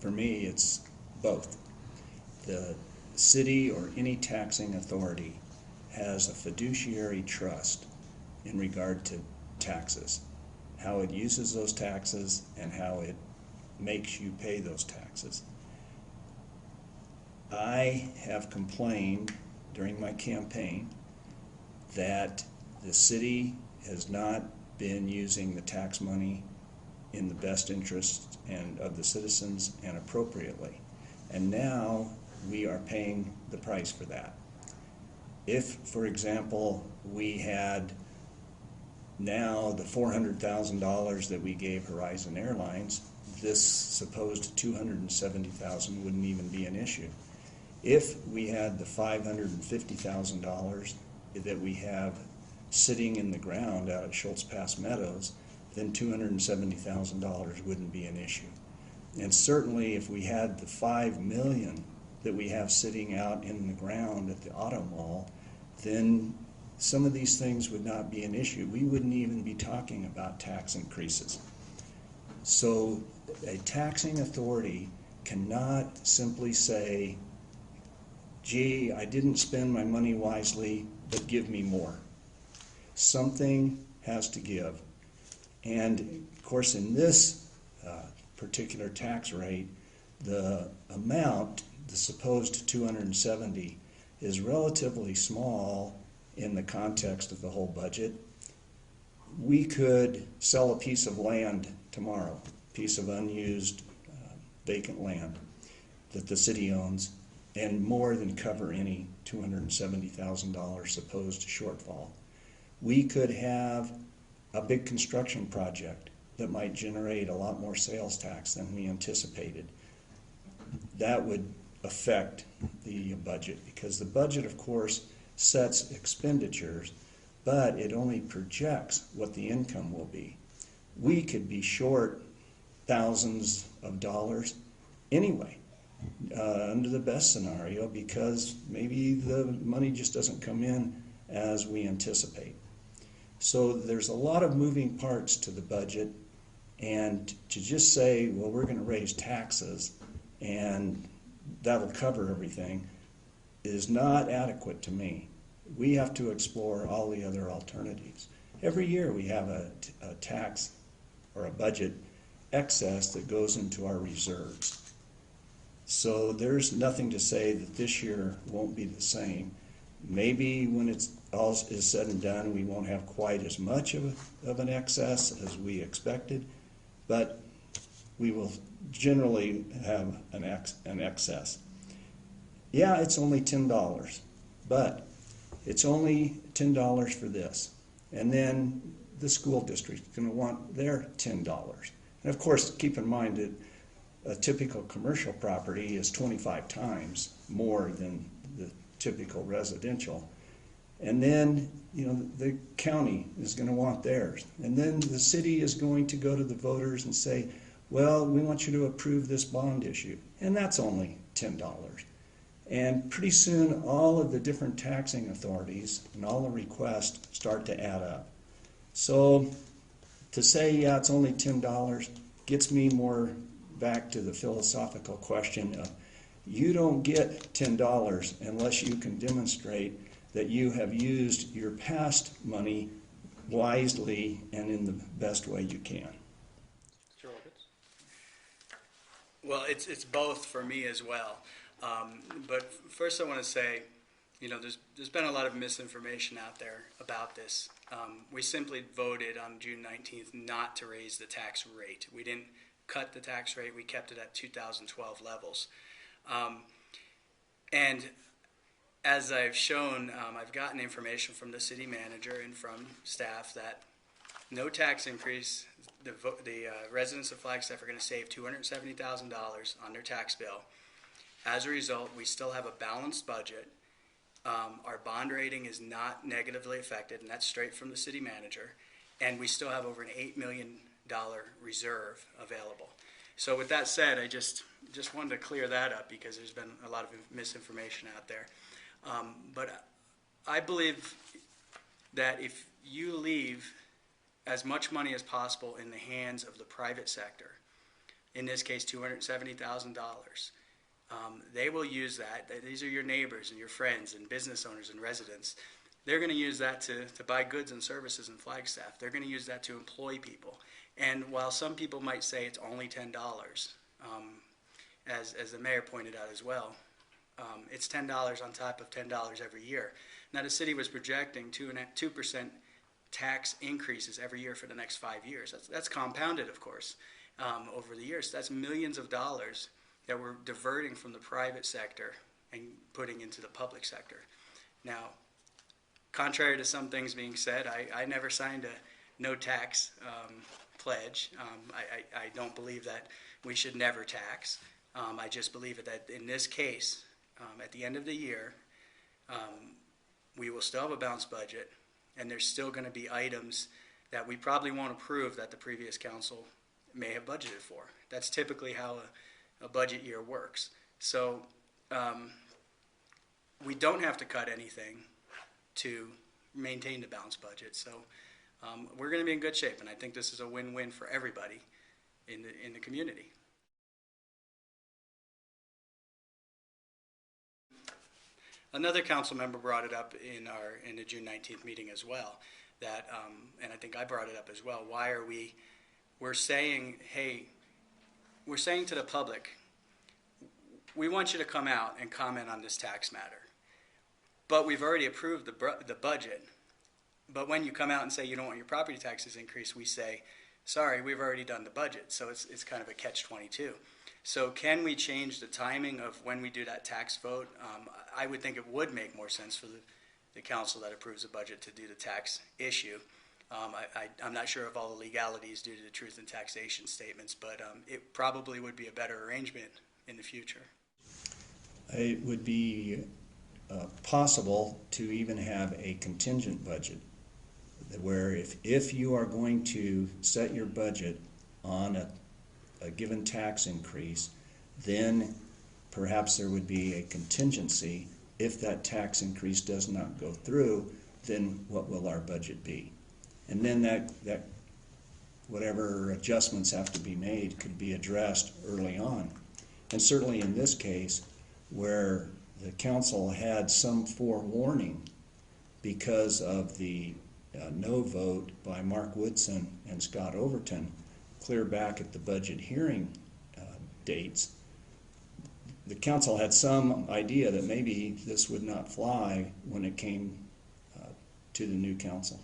For me, it's both. The city or any taxing authority has a fiduciary trust in regard to taxes, how it uses those taxes and how it makes you pay those taxes. I have complained during my campaign that the city has not been using the tax money in the best interest and of the citizens and appropriately. And now we are paying the price for that. If, for example, we had now the $400,000 that we gave Horizon Airlines, this supposed $270,000 wouldn't even be an issue. If we had the $550,000 that we have sitting in the ground out at Schultz Pass Meadows, then $270,000 wouldn't be an issue. And certainly if we had the $5 million that we have sitting out in the ground at the auto mall, then some of these things would not be an issue. We wouldn't even be talking about tax increases. So a taxing authority cannot simply say, gee, I didn't spend my money wisely, but give me more. Something has to give. And of course, in this particular tax rate, the amount, the supposed 270, is relatively small in the context of the whole budget. We could sell a piece of land tomorrow, a piece of unused vacant land that the city owns, and more than cover any $270,000 supposed shortfall. We could have a big construction project that might generate a lot more sales tax than we anticipated. That would affect the budget, because the budget, of course, sets expenditures, but it only projects what the income will be. We could be short thousands of dollars anyway, under the best scenario, because maybe the money just doesn't come in as we anticipate. So there's a lot of moving parts to the budget, and to just say, well, we're going to raise taxes and that'll cover everything is not adequate to me. We have to explore all the other alternatives. Every year we have a tax or a budget excess that goes into our reserves. So there's nothing to say that this year won't be the same. Maybe when it's all is said and done, we won't have quite as much of an excess as we expected, but we will generally have an excess. Yeah, it's only $10, but it's only $10 for this. And then the school district is going to want their $10. And of course, keep in mind that a typical commercial property is 25 times more than the typical residential. And then, you know, the county is going to want theirs. And then the city is going to go to the voters and say, well, we want you to approve this bond issue. And that's only $10. And pretty soon, all of the different taxing authorities and all the requests start to add up. So to say, yeah, it's only $10 gets me more back to the philosophical question of, you don't get $10 unless you can demonstrate that you have used your past money wisely and in the best way you can. Mr. Oravits? Well, it's both for me as well. But first I want to say, you know, there's been a lot of misinformation out there about this. We simply voted on June 19th not to raise the tax rate. We didn't cut the tax rate. We kept it at 2012 levels. And as I've shown, I've gotten information from the city manager and from staff that no tax increase. The residents of Flagstaff are going to save $270,000 on their tax bill. As a result, we still have a balanced budget. Our bond rating is not negatively affected, and that's straight from the city manager. And we still have over an $8 million reserve available. So with that said, I just wanted to clear that up because there's been a lot of misinformation out there. But I believe that if you leave as much money as possible in the hands of the private sector in this case $270,000. They will use that. These are your neighbors and your friends and business owners and residents. They're going to use that to buy goods and services in Flagstaff. They're going to use that to employ people. And while some people might say it's only $10, as the mayor pointed out as well, it's $10 on top of $10 every year. Now the city was projecting 2% tax increases every year for the next 5 years. That's compounded, of course, over the years. That's millions of dollars that we're diverting from the private sector and putting into the public sector. Now, contrary to some things being said, I never signed a no tax pledge. I don't believe that we should never tax. I just believe that in this case, at the end of the year, we will still have a balanced budget, and there's still going to be items that we probably won't approve that the previous council may have budgeted for. That's typically how a budget year works. So we don't have to cut anything to maintain the balanced budget. So we're going to be in good shape, and I think this is a win-win for everybody in the community. Another council member brought it up in the June 19th meeting as well, that and I think I brought it up as well. Why are we're saying, hey, we're saying to the public, we want you to come out and comment on this tax matter, but we've already approved the budget. But when you come out and say you don't want your property taxes increased, we say, sorry, we've already done the budget. So it's kind of a catch-22. So can we change the timing of when we do that tax vote? I would think it would make more sense for the council that approves the budget to do the tax issue. I'm not sure of all the legalities due to the truth in taxation statements, but it probably would be a better arrangement in the future. It would be possible to even have a contingent budget, where if you are going to set your budget on a given tax increase, then perhaps there would be a contingency. If that tax increase does not go through, then what will our budget be? And then that whatever adjustments have to be made could be addressed early on. And certainly in this case, where the council had some forewarning because of the no vote by Mark Woodson and Scott Overton clear back at the budget hearing dates, the council had some idea that maybe this would not fly when it came to the new council.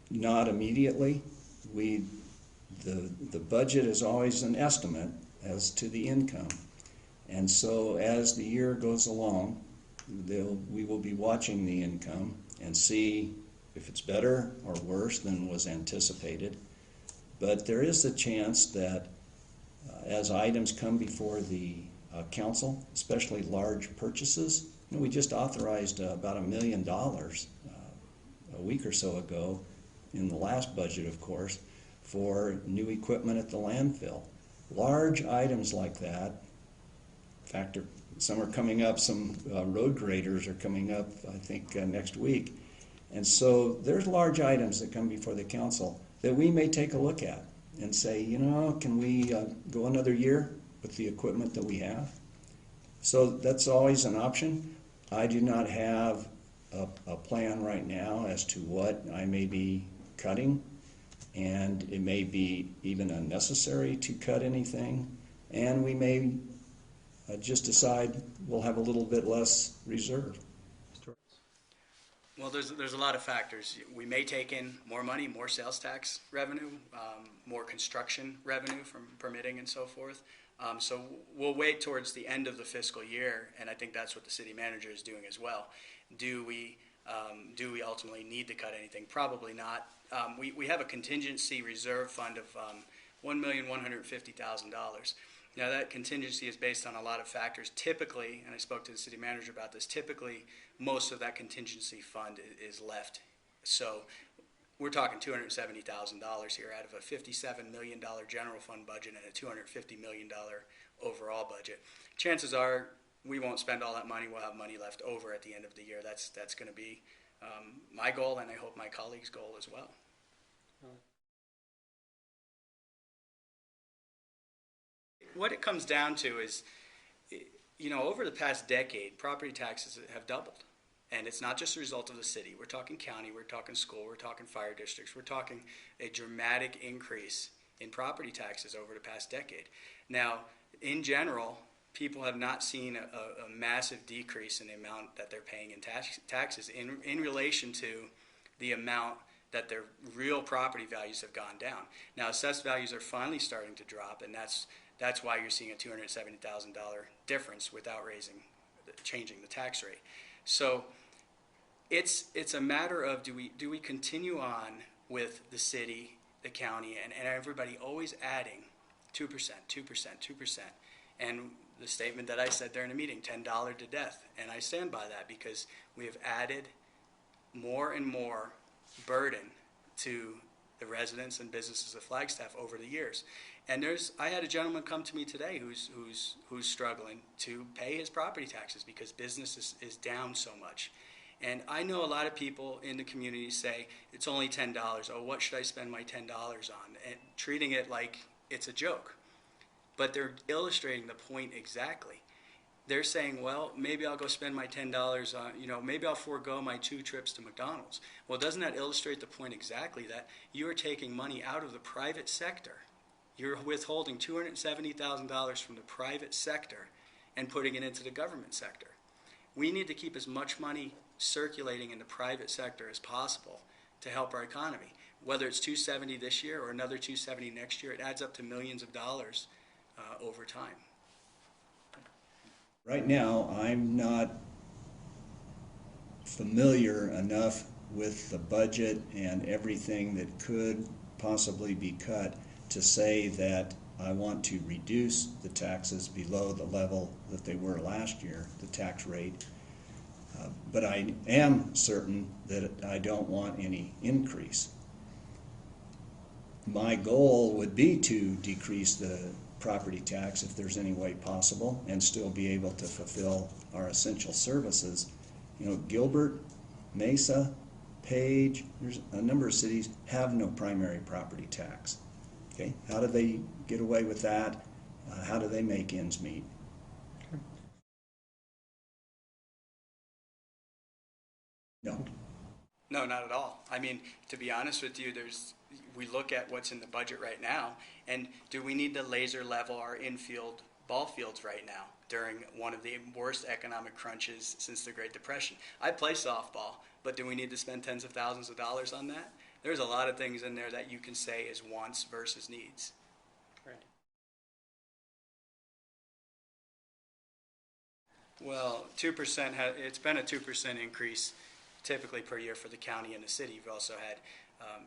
Not immediately. The budget is always an estimate as to the income. And so as the year goes along, we will be watching the income and see if it's better or worse than was anticipated. But there is a chance that as items come before the council, especially large purchases, we just authorized about $1 million a week or so ago in the last budget, of course, for new equipment at the landfill. Large items like that, in fact, some are coming up, some road graders are coming up, I think, next week. And so there's large items that come before the council that we may take a look at and say, you know, can we go another year with the equipment that we have? So that's always an option. I do not have a plan right now as to what I may be cutting, and it may be even unnecessary to cut anything, and we may just decide we'll have a little bit less reserve. Well, there's a lot of factors. We may take in more money, more sales tax revenue, more construction revenue from permitting and so forth. So we'll wait towards the end of the fiscal year, and I think that's what the city manager is doing as well. Do we ultimately need to cut anything? Probably not. We have a contingency reserve fund of $1,150,000. Now that contingency is based on a lot of factors. Typically, and I spoke to the city manager about this, typically most of that contingency fund is left. So we're talking $270,000 here out of a $57 million general fund budget and a $250 million overall budget. Chances are we won't spend all that money. We'll have money left over at the end of the year. That's going to be my goal, and I hope my colleagues' goal as well. What it comes down to is, you know, over the past decade, property taxes have doubled. And it's not just a result of the city. We're talking county, we're talking school, we're talking fire districts, we're talking a dramatic increase in property taxes over the past decade. Now, in general, people have not seen a massive decrease in the amount that they're paying in taxes in relation to the amount that their real property values have gone down. Now, assessed values are finally starting to drop, and that's why you're seeing a $270,000 difference without changing the tax rate. So it's a matter of do we continue on with the city, the county, and everybody always adding 2%, 2%, 2%. And the statement that I said there in the meeting, $10 to death. And I stand by that because we have added more and more burden to the residents and businesses of Flagstaff over the years. And I had a gentleman come to me today who's struggling to pay his property taxes because business is down so much. And I know a lot of people in the community say, it's only $10. Oh, what should I spend my $10 on? And treating it like it's a joke. But they're illustrating the point exactly. They're saying, well, maybe I'll go spend my $10 on, maybe I'll forego my 2 trips to McDonald's. Well, doesn't that illustrate the point exactly that you are taking money out of the private sector? You're withholding $270,000 from the private sector and putting it into the government sector. We need to keep as much money circulating in the private sector as possible to help our economy. Whether it's $270 this year or another $270 next year, it adds up to millions of dollars over time. Right now, I'm not familiar enough with the budget and everything that could possibly be cut to say that I want to reduce the taxes below the level that they were last year, the tax rate. But I am certain that I don't want any increase. My goal would be to decrease the property tax if there's any way possible and still be able to fulfill our essential services. Gilbert, Mesa, Page, there's a number of cities have no primary property tax. Okay, how do they get away with that? How do they make ends meet? No. No, not at all. I mean, to be honest with you, we look at what's in the budget right now, and do we need to laser level our infield ball fields right now during one of the worst economic crunches since the Great Depression? I play softball, but do we need to spend tens of thousands of dollars on that? There's a lot of things in there that you can say is wants versus needs. Right. Well, 2%, it's been a 2% increase typically per year for the county and the city. You've also had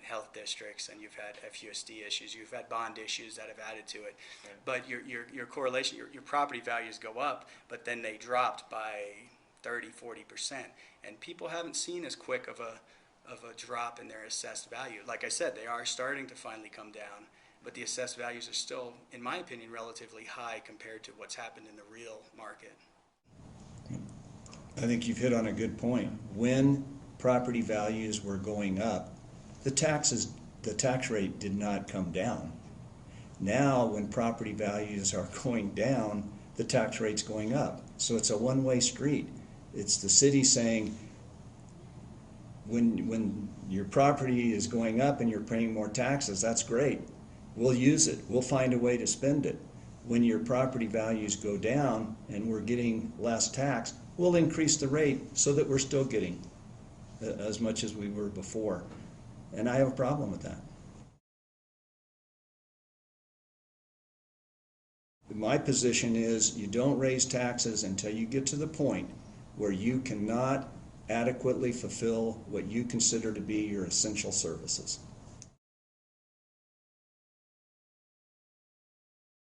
health districts, and you've had FUSD issues. You've had bond issues that have added to it. Right. But your correlation, your property values go up, but then they dropped by 30, 40%. And people haven't seen as quick of a drop in their assessed value. Like I said, they are starting to finally come down, but the assessed values are still, in my opinion, relatively high compared to what's happened in the real market. I think you've hit on a good point. When property values were going up, the tax rate did not come down. Now, when property values are going down, the tax rate's going up. So it's a one-way street. It's the city saying, when your property is going up and you're paying more taxes, that's great. We'll use it. We'll find a way to spend it. When your property values go down and we're getting less tax, we'll increase the rate so that we're still getting as much as we were before. And I have a problem with that. My position is you don't raise taxes until you get to the point where you cannot adequately fulfill what you consider to be your essential services.